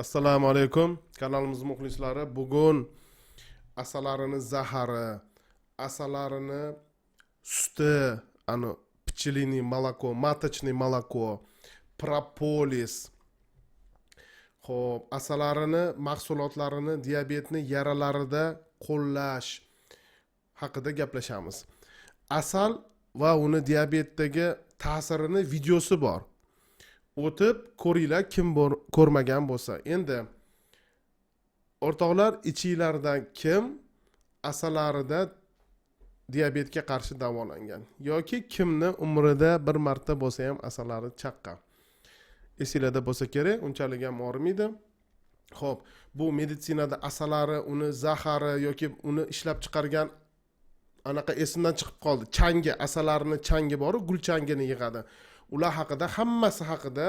Assalomu alaykum kanalimiz muxlislari. Bugun asalarini zahari, asalarini suti, ani пчелиный молоко, маточный молоко, propolis, xo'p, asalarini mahsulotlarini diabetni yaralarida qo'llash haqida gaplashamiz. Asal va uni diabetdagi ta'sirini videosi bor. O'tib ko'ringlar, kim ko'rmagan bo'lsa. Endi o'rtoqlar, ichinglardan kim asalarida diabetga qarshi davolangan yoki kimni umrida bir marta bo'lsa ham asalari chaqqan? Esinglarda bo'lsa kerak, unchalik ham og'rimaydi. Xo'p, bu meditsinada asalari, uni zahari yoki uni ishlab chiqargan anaqa esimdan chiqib qoldi. Changi, asalarini changi bor, gulchangini yig'adi. Ular haqida, hammasi haqida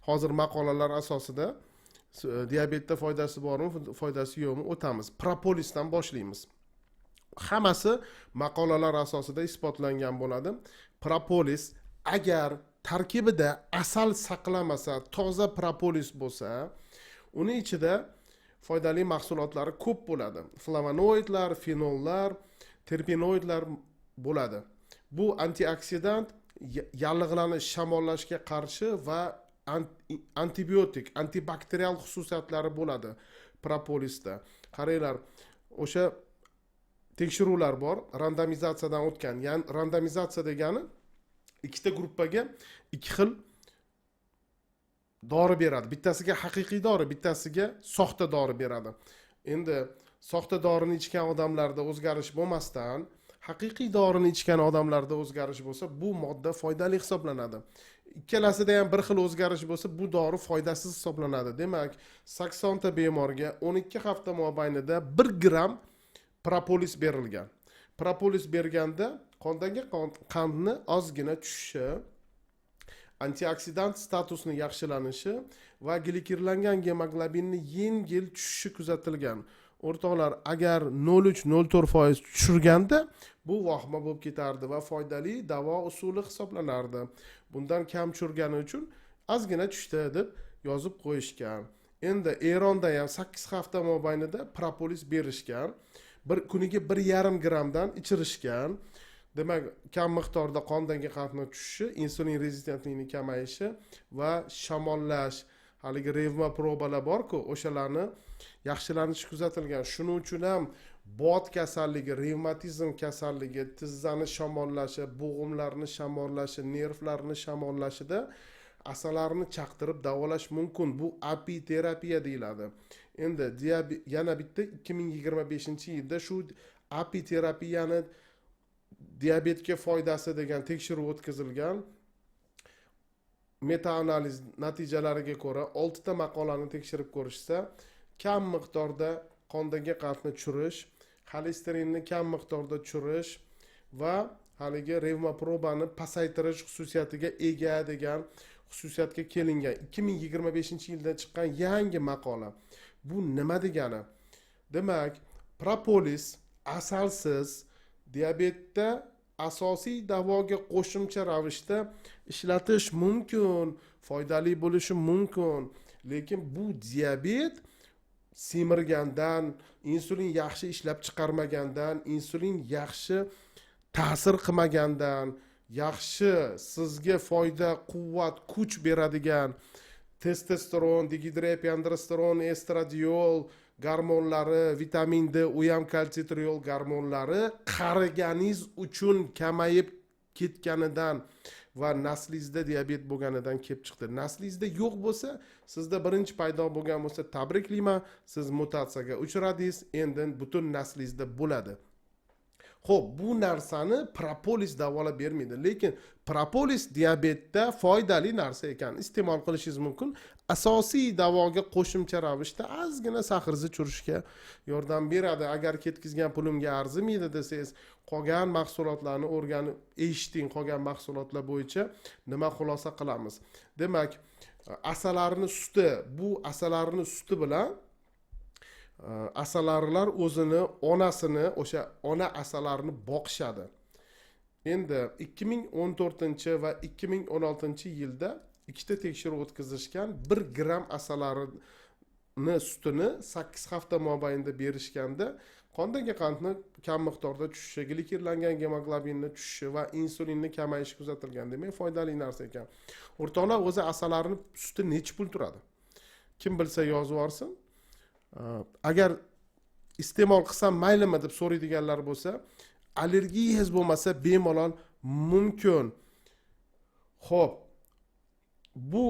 hozir maqolalar asosida diabetda foydasi bormi, foydasi yo'qmi o'tamiz. Propolisdan boshlaymiz. Hammasi maqolalar asosida isbotlangan bo'ladi. Propolis agar tarkibida asal saqlamasa, toza propolis bo'lsa, uni ichida foydali mahsulotlari ko'p bo'ladi. Flavonoidlar, fenollar, terpenoidlar bo'ladi. Bu antioksidant, yallig'larni shamollashga qarshi va antibiotik, antibakterial xususiyatlari bo'ladi propolisda. Qaranglar, o'sha tekshiruvlar bor, randomizatsiyadan o'tgan. Ya'ni randomizatsiya degani ikkita gruppaga ikki xil dori beradi. Bittasiga haqiqiy dori, bittasiga soxta dori beradi. Endi soxta dorini ichgan odamlarda o'zgarish bo'lmasdan, haqiqiy dorini ichgan odamlarda o'zgarish bo'lsa, bu modda foydali hisoblanadi. Ikkalasida ham bir xil o'zgarish bo'lsa, bu dori foydasiz hisoblanadi. Demak, 80 ta bemorga 12 hafta mobaynida 1 gram propolis berilgan. Propolis berganda qondagi qandni ozgina tushishi, antioksidant statusini yaxshilanishi va glikirlangan gemoglobinni yengil tushishi kuzatilgan. O'rtoqlar, agar 0,3-0,4% tushirganda bu vahima bo'lib ketardi va foydali davo usuli hisoblanardi. Bundan kam tushirgani uchun ozgina tushdi deb yozib qo'yishgan. Endi Eronda ham 8 hafta mobaynida propolis berishgan. Bir kuniga 1,5 gramdan ichirishgan. Demak, kam miqdorda qondagi qandni tushishi, insulin rezistentlikni kamayishi va shamollash, haligi revma probalar bor-ku, o'shalarni yaxshilanishi kuzatilgan. Shuning uchun ham bot kasalligi, revmatizm kasalligi, tizzani shamollashi, bo'g'imlarni shamollashi, nervlarni shamollashida asalarni chaqtirib davolash mumkin. Bu apiterapiya deyiladi. Endi yana bitta 2025-yilda shu apiterapiyani diabetga foydasi degan tekshiruv o'tkazilgan. Meta-analiz natijalariga ko'ra 6 ta maqolani tekshirib ko'rishsa, kam miqdorda qondagi qandni tushirish, xolesterinni kam miqdorda tushirish va haligi revma probani pasaytirish xususiyatiga ega degan xususiyatga kelingan 2025-yilda chiqqan yangi maqola. Bu nima degani? Demak, propolis asalsiz diabetda asosiy davoga qo'shimcha ravishda ishlatish mumkin, foydali bo'lishi mumkin. Lekin bu diabet semirgandan, insulin yaxshi ishlab chiqarmagandan, insulin yaxshi ta'sir qilmagandan, yaxshi sizga foyda, quvvat, kuch beradigan testosteron, dihidroepiandrosteron, estradiol gormonlari, vitamin D, u ham kalsitriol gormonlari qariganingiz uchun kamayib ketganidan va naslingizda diabet bo'lganidan kelib chiqdi. Naslingizda yo'q bo'lsa, sizda birinchi paydo bo'lgan bo'lsa, tabriklayman, siz mutatsiyaga uchradingiz, endi butun naslingizda bo'ladi. Xo'p, bu narsani propolis davolab bermaydi, lekin propolis diabetda foydali narsa ekan, iste'mol qilishingiz mumkin. Asosiy davoga qo'shimcha ravishda ozgina saxirni tushirishga yordam beradi. Agar ketkizgan pulimga arzimaydi desangiz, qolgan mahsulotlarni o'rganib eshiting, qolgan mahsulotlar bo'yicha nima xulosa qilamiz. Demak, asalarni suti, bu asalarni suti bilan asalarilar o'zini, onasini, o'sha ona asalarini boqishadi. Endi 2014 va 2016 yilda ikkita tekshiruv o'tkazishgan. 1 gram asalari sutini 8 hafta mobaynida berishganda qondagi qandni kam miqdorda tushishi, glikirlangan gemoglobinni tushishi va insulinni kamayishi kuzatilgan. Demak, foydali narsa ekan. O'rtoqlar, o'zi asalarining suti necha pul turadi? Kim bilsa yozib yuborsin. Agar iste'mol qilsam maylimi deb so'raydiganlar bo'lsa, allergiyangiz bo'lmasa bemalol mumkin. Xo'p, bu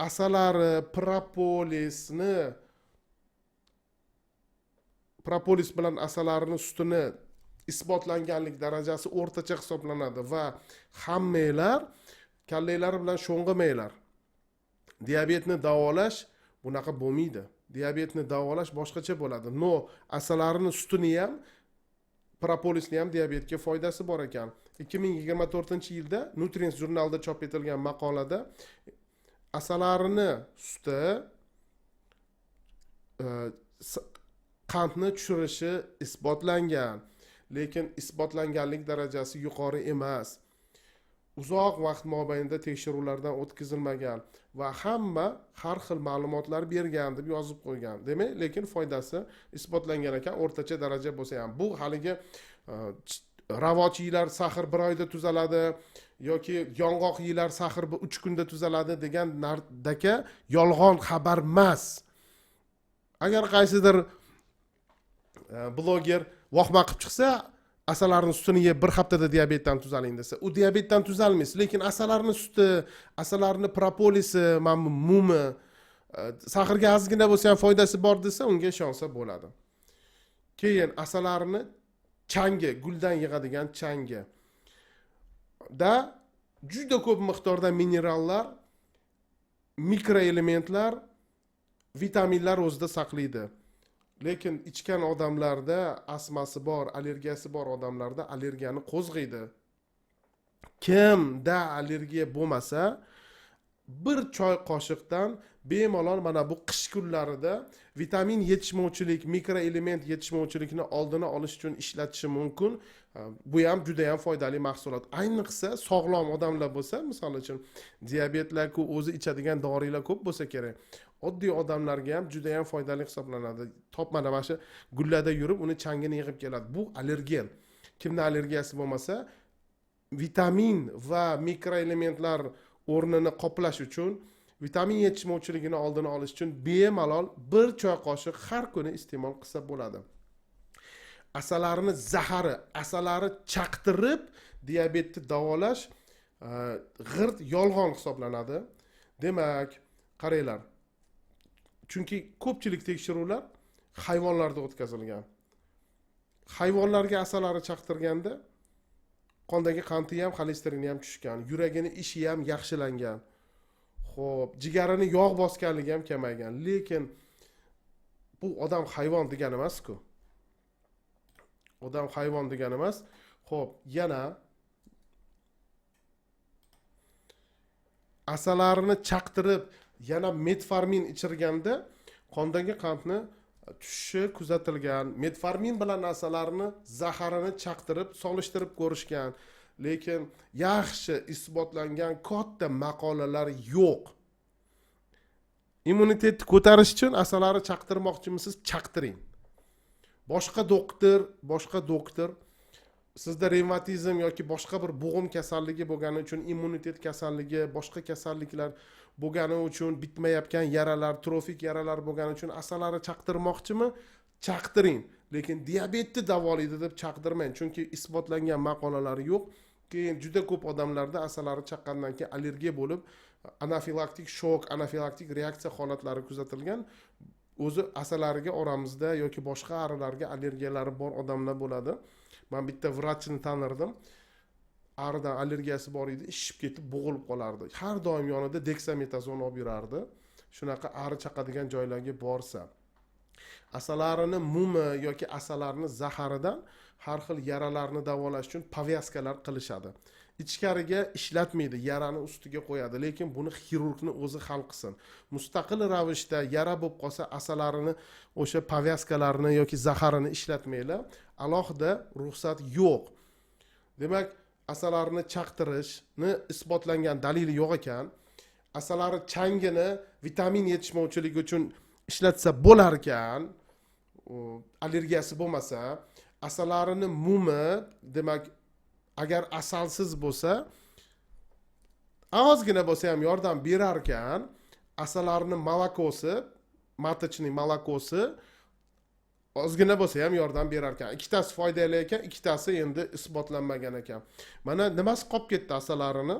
asalari propolis bilan asalarini sutini isbotlanganlik darajasi o'rtacha hisoblanadi va hammanglar kallalari bilan sho'ng'imanglar. Diabetni davolash bunaqa bo'lmaydi. Diabetni davolash boshqacha bo'ladi. Asalarini sutini ham, propolisni ham diabetga foydasi bor ekan. 2024-yilda Nutrients jurnalida chop etilgan maqolada asalarini suti qandni tushirishi isbotlangan, lekin isbotlanganlik darajasi yuqori emas. Uzoq vaqt mobaynida tekshiruvlardan o'tkazilmagan va hamma har xil ma'lumotlar bergan deb yozib qo'ygan. Demak, lekin foydasi isbotlangan ekan, o'rtacha daraja bo'lsa ham. Bu haligi ravoch yeylar sahr 1 oyda tuzaladi yoki yong'oq yeylar sahr 3 kunda tuzaladi degan nardaka yolg'on xabar emas. Agar qaysidir bloger vohma qilib chiqsa, asalarni sutini yeb 1 haftada diabetdan tuzaling desa, u diabetdan tuzalmaysiz, lekin asalarni suti, asalarni propolisi, mumi, sahrga ozgina bo'lsa ham foydasi bor desa, unga ishonsa bo'ladi. Keyin asalarni changi, guldan yig'adigan changi da juda ko'p miqdorda minerallar, mikroelementlar, vitaminlar o'zida saqlaydi. Lekin ichgan odamlarda astmasi bor, allergiyasi bor odamlarda allergiyani qo'zg'aydi. Kimda allergiya bo'lmasa, bir choy qoshiqdan bemalol mana bu qish kunlarida vitamin yetishmovchilik, mikroelement yetishmovchilikni oldini olish uchun ishlatishi mumkin. Bu ham juda ham foydali mahsulot. Ayniqsa sog'lom odamlar bo'lsa, misol uchun diabetlar o'zi ichadigan dorilar ko'p bo'lsa kerak. Oddiy odamlarga ham juda ham foydali hisoblanadi. Mana shu gullarda yurib, uni changini yig'ib keladi. Bu allergen. Kimda allergiyasi bo'lmasa, vitamin va mikroelementlar o'rnini qoplash uchun, vitamin yetishmovchiligini oldini olish uchun bemalol 1 choy qoshiq har kuni iste'mol qilsa bo'ladi. Asalarini zahari, asalari chaqtirib diabetni davolash g'irt yolg'on hisoblanadi. Demak, qaranglar. Chunki ko'pchilik tekshiruvlar hayvonlarda o'tkazilgan. Hayvonlarga asalari chaqtirganda qondagi qanti ham, xolesterini ham tushgan, yuragini ishi ham yaxshilangan. Xo'p, jigarini yog' bosganligi ham kamaygan. Lekin bu odam hayvon degani emas-ku. Odam hayvon degani emas. Xo'p, yana asalarini chaqtirib, yana metformin ichirganda qondagi qandni tushishi kuzatilgan. Metformin bilan asalarni zaharini chaqtirib, solishtirib ko'rishgan. Lekin yaxshi isbotlangan katta maqolalar yo'q. Immunitetni ko'tarish uchun asalari chaqtirmoqchimisiz? Chaqtiring. Boshqa doktor sizda revmatizm yoki boshqa bir bo'g'im kasalligi bo'lgani uchun, immunitet kasalligi, boshqa kasalliklar bo'lgani uchun, bitmayotgan yaralar, trofik yaralar bo'lgani uchun asalari chaqtirmoqchimi? Chaqtiring. Lekin diabetni davolaydi deb chaqtirmang, chunki isbotlangan maqolalar yo'q. Keyin juda ko'p odamlarda asalari chaqqandan keyin allergiya bo'lib, anafilaktik shok, anafilaktik reaksiya holatlari kuzatilgan. O'zi asalariga oramizda yoki boshqa arilarga allergiyalari bor odamlar bo'ladi. Men bitta vrachni tanirdim. Aridan allergiyasi bor edi, ishib ketib bo'g'ilib qolardi. Har doim yonida deksametazon olib yurardi. Shunaqa ari chaqadigan joylarga borsa, asalarini mumi yoki asalarni zaharidan har xil yaralarni davolash uchun povyaskalar qilishadi. Ichkariga ishlatmaydi, yarani ustiga qo'yadi, lekin buni xirurgni o'zi hal qilsin. Mustaqil ravishda yara bo'lib qolsa, asalarini o'sha povyaskalarni yoki zaharini ishlatmaylar, alohida ruxsat yo'q. Demak, asalarni chaqtirishni isbotlangan dalili yo'q ekan. Asalari changini vitamin yetishmovchiligi uchun ishlatsa bo'lar ekan, allergiyasi bo'lmasa, asalarini mumi, demak, agar asalsiz bo'lsa, ozgina bo'lsa ham yordam berar ekan, asalarini malakosi, matочный malakosi ozgina bo'lsa ham yordam berar ekan. Ikkitasi foydali ekan, ikkitasi endi isbotlanmagan ekan. Mana nimasi qolib ketdi asalarini?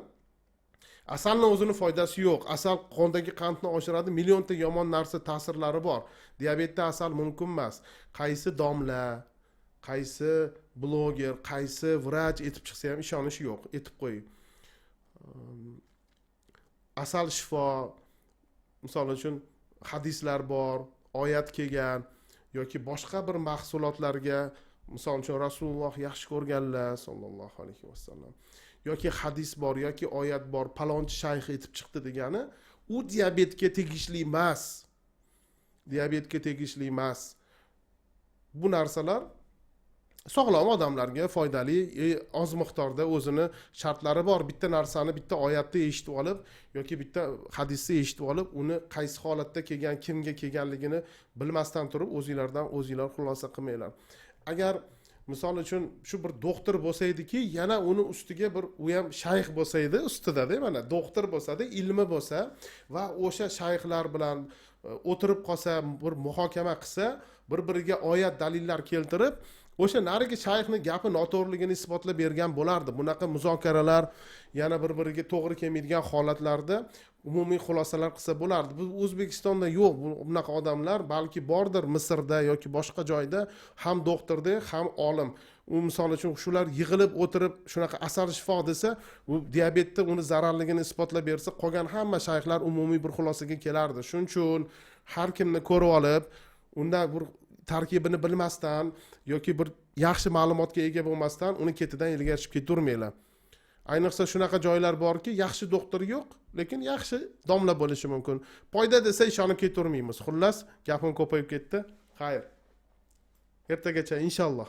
Asalning o'zini foydasi yo'q. Asal qondagi qandni oshiradi, millionta yomon narsa ta'sirlari bor. Diabetda asal mumkin emas. Qaysi domla, qaysi bloger, qaysi vrach aytib chiqsa ham ishonish yo'q. Aytib qo'ying. Asal shifo, misol uchun hadislar bor, oyat kelgan yoki boshqa bir mahsulotlarga, misol uchun Rasululloh yaxshi ko'rganlar sallallohu alayhi vasallam, yoki hadis bor yoki oyat bor, palonchi shayx aytib chiqdi degani, u diabetga tegishli emas. Diabetga tegishli emas. Bu narsalar sog'lom odamlarga foydali, oz miqdorda o'zini shartlari bor. Bitta narsani bitta oyatda eshitib olib yoki bitta hadisda eshitib olib, uni qaysi holatda kelgan, kimga kelganligini bilmasdan turib, o'zinglar xulosa qilmanglar. Agar misol uchun shu bir doktor bo'lsa ediki, yana uni ustiga bir u ham shayx bo'lsa edi, ustida-da, mana doktor bo'lsa-da, ilmi bo'lsa va o'sha shayxlar bilan o'tirib qolsa, bir muhokama qilsa, bir-biriga oyat dalillar keltirib, o'sha narigi shayxning gapi noto'g'riligini isbotlab bergan bo'lardi. Bunaqa muzokaralar yana bir-biriga to'g'ri kelmaydigan holatlarda umumiy xulosalar qilsa bo'lardi. Bu O'zbekistonda yo'q bunaqa odamlar, balki bordir Misrda yoki boshqa joyda, ham doktorda, ham olim. U misol uchun shular yig'ilib o'tirib shunaqa asal shifo desa, u diabetda uni zararligini isbotlab bersa, qolgan hamma shayxlar umumiy bir xulosaga kelardi. Shuning uchun har kimni ko'rib olib, unda bir tarkibini bilmasdan yoki bir yaxshi ma'lumotga ega bo'lmasdan uni ketidan ilgashib ketavermanglar. Ayniqsa shunaqa joylar borki, yaxshi doktor yo'q, lekin yaxshi domla bo'lishi mumkin. Foyda desa ishonib ketavermaymiz. Xullas, gapim ko'payib ketdi. Xayr. Ertagacha inshaalloh.